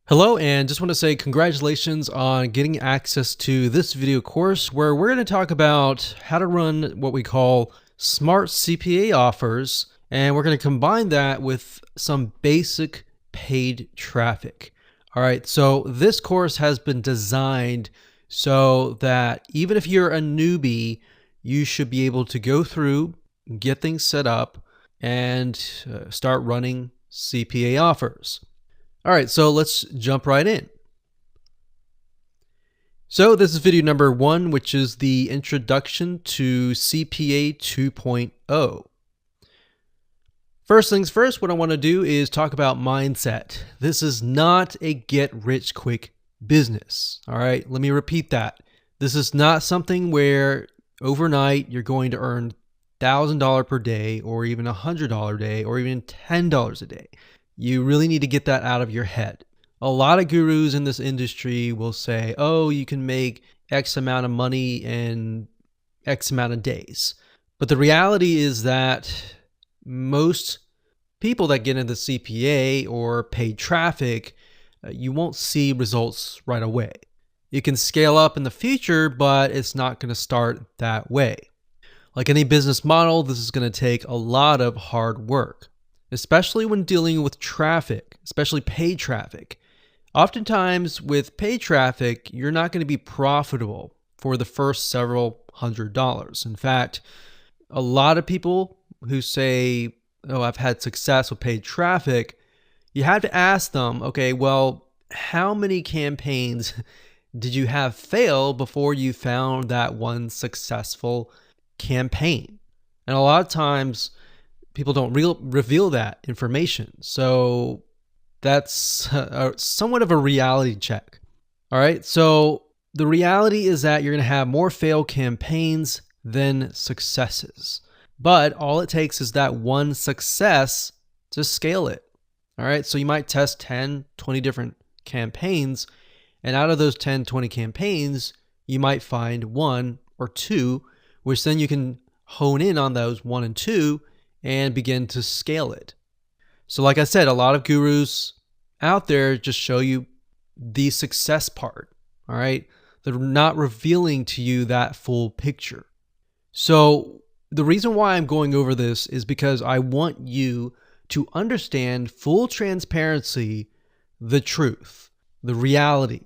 Hello, and just want to say congratulations on getting access to this video course where we're going to talk about how to run what we call smart CPA offers, and we're going to combine that with some basic paid traffic. All right, so this course has been designed so that even if you're a newbie, you should be able to go through, get things set up, and start running CPA offers. All right, so let's jump right in. So this is video number 1, which is the introduction to CPA 2.0. First things first, what I want to do is talk about mindset. This is not a get-rich-quick business. All right, let me repeat that. This is not something where overnight you're going to earn $1,000 per day or even $100 a day or even $10 a day. You really need to get that out of your head. A lot of gurus in this industry will say, oh, you can make X amount of money in X amount of days. But the reality is that most people that get into CPA or paid traffic, you won't see results right away. You can scale up in the future, but it's not going to start that way. Like any business model, this is going to take a lot of hard work, especially when dealing with traffic, especially paid traffic. Oftentimes with paid traffic, you're not going to be profitable for the first several $100s. In fact, a lot of people who say, oh, I've had success with paid traffic, you have to ask them, okay, well, how many campaigns did you have fail before you found that one successful campaign? And a lot of times, people don't reveal that information. So that's somewhat of a reality check. All right. So the reality is that you're going to have more failed campaigns than successes. But all it takes is that one success to scale it. All right. So you might test 10, 20 different campaigns. And out of those 10, 20 campaigns, you might find 1 or 2, which then you can hone in on those 1 and 2 and begin to scale it. So like I said, a lot of gurus out there just show you the success part, all right? They're not revealing to you that full picture. So the reason why I'm going over this is because I want you to understand full transparency, the truth, the reality.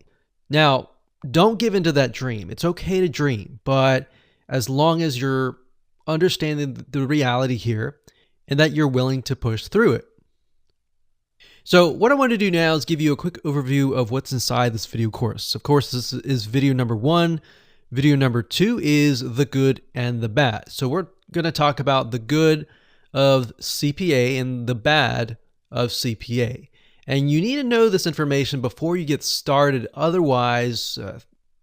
Now, don't give into that dream. It's okay to dream, but as long as you're understanding the reality here and that you're willing to push through it. So what I want to do now is give you a quick overview of what's inside this video course. Of course, this is video number 1. Video number 2 is the good and the bad. So we're going to talk about the good of CPA and the bad of CPA. And you need to know this information before you get started. Otherwise,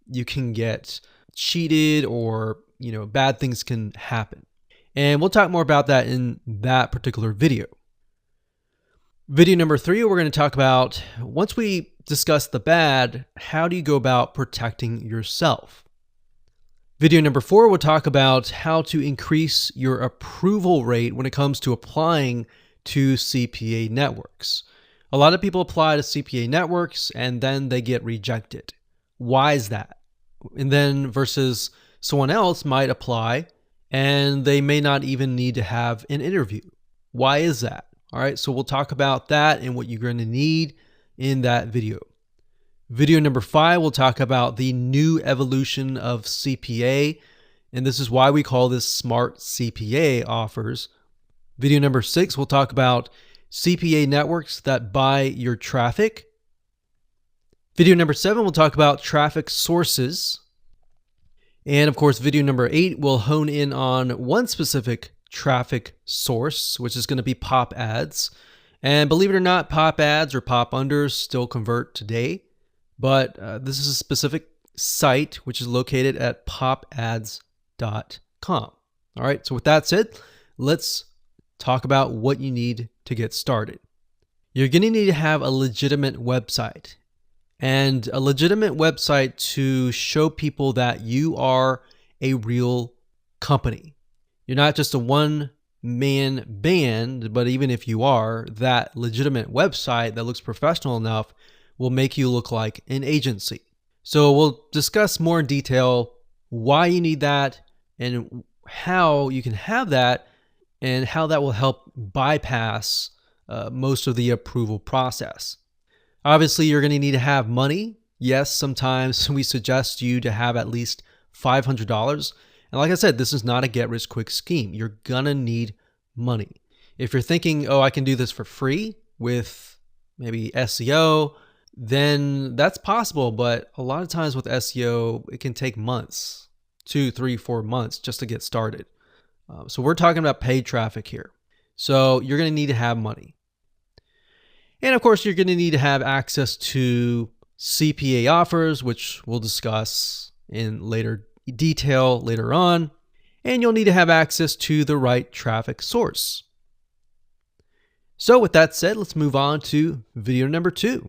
you can get cheated or bad things can happen. And we'll talk more about that in that particular video. Video number 3, we're going to talk about, once we discuss the bad, how do you go about protecting yourself? Video number 4, we'll talk about how to increase your approval rate when it comes to applying to CPA networks. A lot of people apply to CPA networks and then they get rejected. Why is that? And then versus someone else might apply and they may not even need to have an interview. Why is that? All right, so we'll talk about that and what you're going to need in that video. Video number 5, we'll talk about the new evolution of CPA, and this is why we call this smart CPA offers. Video number 6, we'll talk about CPA networks that buy your traffic. Video number 7, we'll talk about traffic sources. And of course, video number 8 will hone in on one specific traffic source, which is going to be pop ads. And believe it or not, pop ads or pop unders still convert today. But this is a specific site which is located at popads.com. All right, so with that said, let's talk about what you need to get started. You're going to need to have a legitimate website. And a legitimate website to show people that you are a real company. You're not just a one-man band, but even if you are, that legitimate website that looks professional enough will make you look like an agency. So we'll discuss more in detail why you need that and how you can have that and how that will help bypass most of the approval process. Obviously, you're going to need to have money. Yes, sometimes we suggest you to have at least $500. And like I said, this is not a get-rich-quick scheme. You're going to need money. If you're thinking, oh, I can do this for free with maybe SEO, then that's possible. But a lot of times with SEO, it can take months, 2, 3, 4 months just to get started. So we're talking about paid traffic here. So you're going to need to have money. And of course, you're going to need to have access to CPA offers, which we'll discuss in later detail later on. And you'll need to have access to the right traffic source. So with that said, let's move on to video number 2.